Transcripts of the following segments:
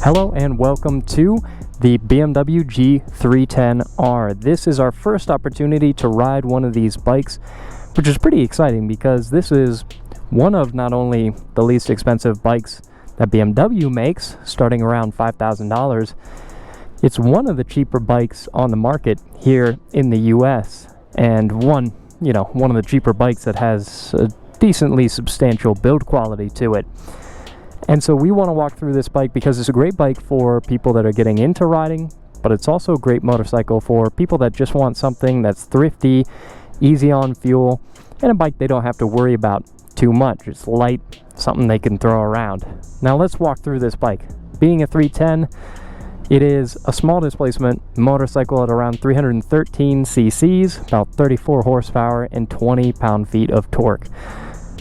Hello and welcome to the BMW G310R. This is our first opportunity to ride one of these bikes, which is pretty exciting because this is one of not only the least expensive bikes that BMW makes, starting around $5,000, it's one of the cheaper bikes on the market here in the US, and one of the cheaper bikes that has a decently substantial build quality to it. And so we want to walk through this bike because it's a great bike for people that are getting into riding, but it's also a great motorcycle for people that just want something that's thrifty, easy on fuel, and a bike they don't have to worry about too much. It's light, something they can throw around. Now let's walk through this bike. Being a 310, it is a small displacement motorcycle at around 313 cc's, about 34 horsepower and 20 pound-feet of torque.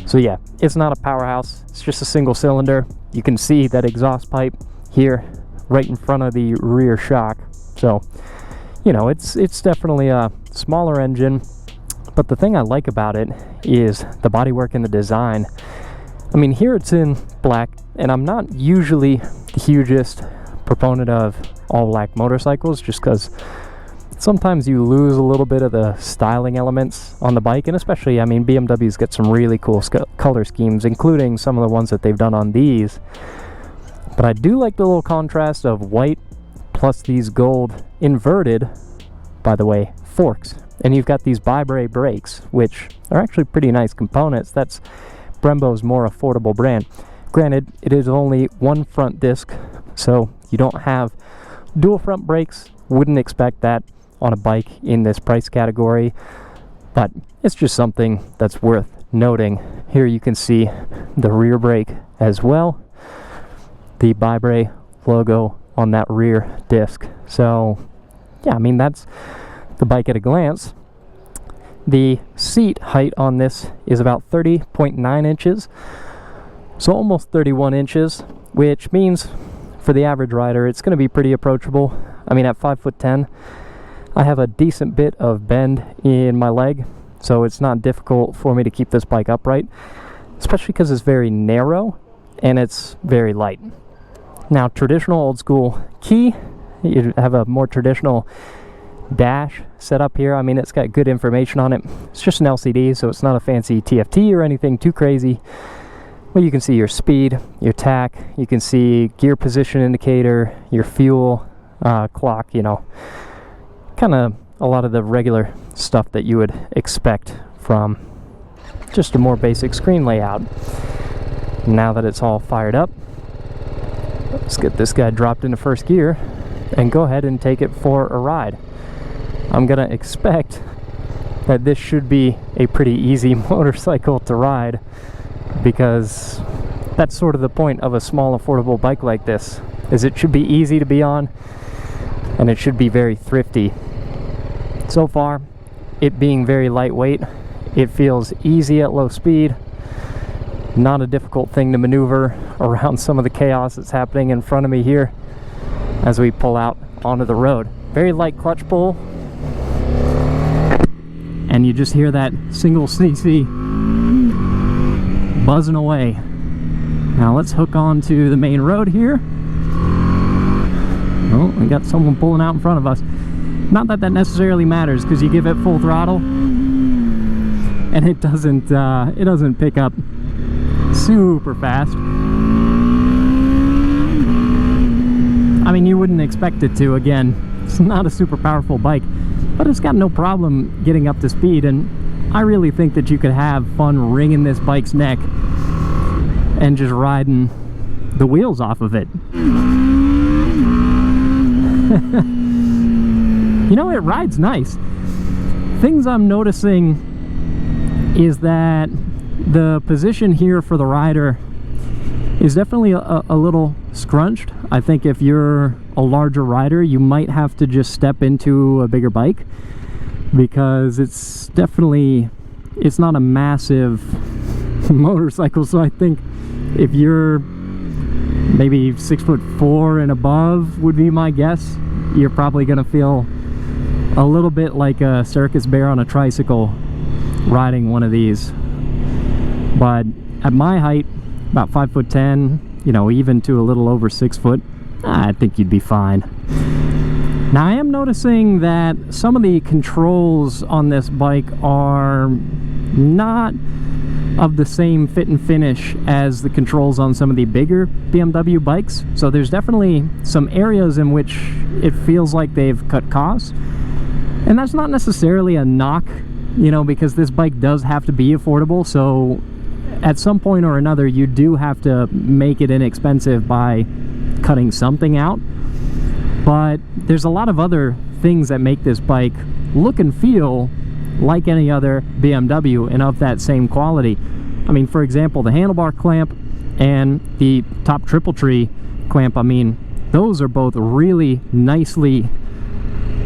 So yeah, it's not a powerhouse, it's just a single cylinder. You can see that exhaust pipe here right in front of the rear shock. So, it's definitely a smaller engine, but the thing I like about it is the bodywork and the design. I mean, here it's in black, and I'm not usually the hugest proponent of all black motorcycles just because sometimes you lose a little bit of the styling elements on the bike, and especially, BMW's got some really cool color schemes, including some of the ones that they've done on these. But I do like the little contrast of white plus these gold inverted, by the way, forks. And you've got these Bi-Bray brakes, which are actually pretty nice components. That's Brembo's more affordable brand. Granted, it is only one front disc, so you don't have dual front brakes. Wouldn't expect that on a bike in this price category, but it's just something that's worth noting. Here you can see the rear brake as well, the Bi-Bray logo on that rear disc. So yeah, that's the bike at a glance. The seat height on this is about 30.9 inches, so almost 31 inches, which means for the average rider it's going to be pretty approachable. At 5'10", I have a decent bit of bend in my leg, so it's not difficult for me to keep this bike upright, especially because it's very narrow and it's very light. Now, traditional old school key, you have a more traditional dash set up here. It's got good information on it. It's just an LCD, so it's not a fancy TFT or anything too crazy. Well, you can see your speed, your tach, you can see gear position indicator, your fuel clock, kind of a lot of the regular stuff that you would expect from just a more basic screen layout. Now that it's all fired up, let's get this guy dropped into first gear and go ahead and take it for a ride. I'm gonna expect that this should be a pretty easy motorcycle to ride, because that's sort of the point of a small affordable bike like this, is it should be easy to be on and it should be very thrifty. So far, it being very lightweight, it feels easy at low speed, not a difficult thing to maneuver around some of the chaos that's happening in front of me here as we pull out onto the road. Very light clutch pull, and you just hear that single CC buzzing away. Now let's hook on to the main road here. Oh, we got someone pulling out in front of us. Not that that necessarily matters, because you give it full throttle and it doesn't pick up super fast. You wouldn't expect it to. Again, it's not a super powerful bike, but it's got no problem getting up to speed, and I really think that you could have fun wringing this bike's neck and just riding the wheels off of it. It rides nice. Things I'm noticing is that the position here for the rider is definitely a little scrunched. I think if you're a larger rider, you might have to just step into a bigger bike, because it's not a massive motorcycle. So I think if you're maybe 6'4" and above would be my guess, you're probably gonna feel a little bit like a circus bear on a tricycle riding one of these. But at my height, about 5'10", even to a little over 6 foot, I think you'd be fine. Now I am noticing that some of the controls on this bike are not of the same fit and finish as the controls on some of the bigger BMW bikes. So there's definitely some areas in which it feels like they've cut costs. And that's not necessarily a knock, you know, because this bike does have to be affordable. So at some point or another, you do have to make it inexpensive by cutting something out. But there's a lot of other things that make this bike look and feel like any other BMW and of that same quality. I mean, for example, the handlebar clamp and the top triple tree clamp, I mean, those are both really nicely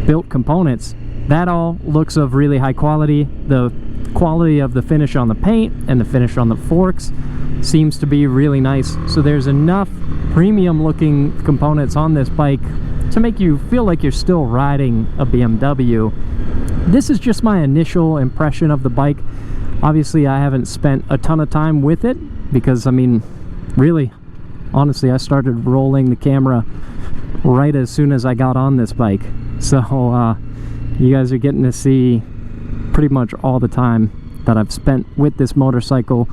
built components. That all looks of really high quality. The quality of the finish on the paint and the finish on the forks seems to be really nice. So there's enough premium looking components on this bike to make you feel like you're still riding a BMW. This is just my initial impression of the bike. Obviously, I haven't spent a ton of time with it because, I mean, really, honestly, I started rolling the camera right as soon as I got on this bike. So you guys are getting to see pretty much all the time that I've spent with this motorcycle.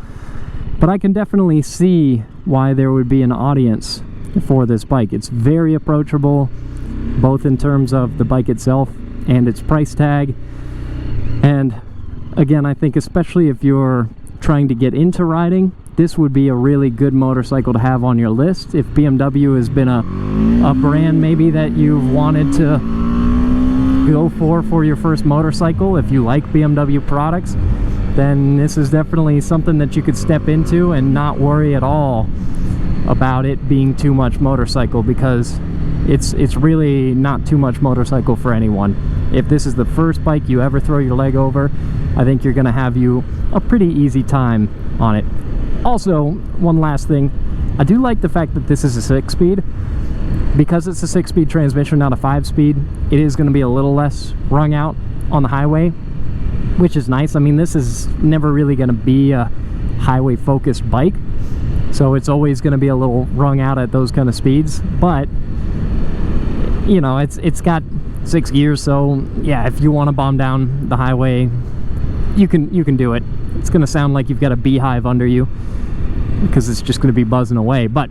But I can definitely see why there would be an audience for this bike. It's very approachable, both in terms of the bike itself and its price tag. And again, I think especially if you're trying to get into riding, this would be a really good motorcycle to have on your list. If BMW has been a brand maybe that you've wanted to go for your first motorcycle, if you like BMW products, then this is definitely something that you could step into and not worry at all about it being too much motorcycle, because it's really not too much motorcycle for anyone. If this is the first bike you ever throw your leg over, I think you're gonna have you a pretty easy time on it. Also, one last thing, I do like the fact that this is a 6-speed. Because it's a 6-speed transmission, not a 5-speed, it is going to be a little less wrung out on the highway, which is nice. I mean, this is never really going to be a highway focused bike, so it's always going to be a little wrung out at those kind of speeds. But you know, it's got 6 gears, so yeah, if you want to bomb down the highway, you can do it. It's going to sound like you've got a beehive under you because it's just going to be buzzing away, but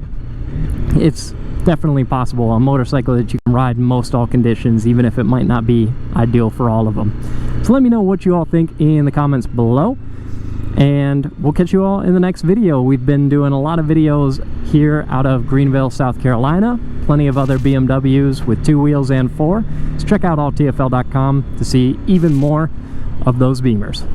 it's definitely possible. A motorcycle that you can ride in most all conditions, even if it might not be ideal for all of them. So let me know what you all think in the comments below, and we'll catch you all in the next video. We've been doing a lot of videos here out of Greenville, South Carolina. Plenty of other BMWs with 2 wheels and 4. So check out alltfl.com to see even more of those Beamers.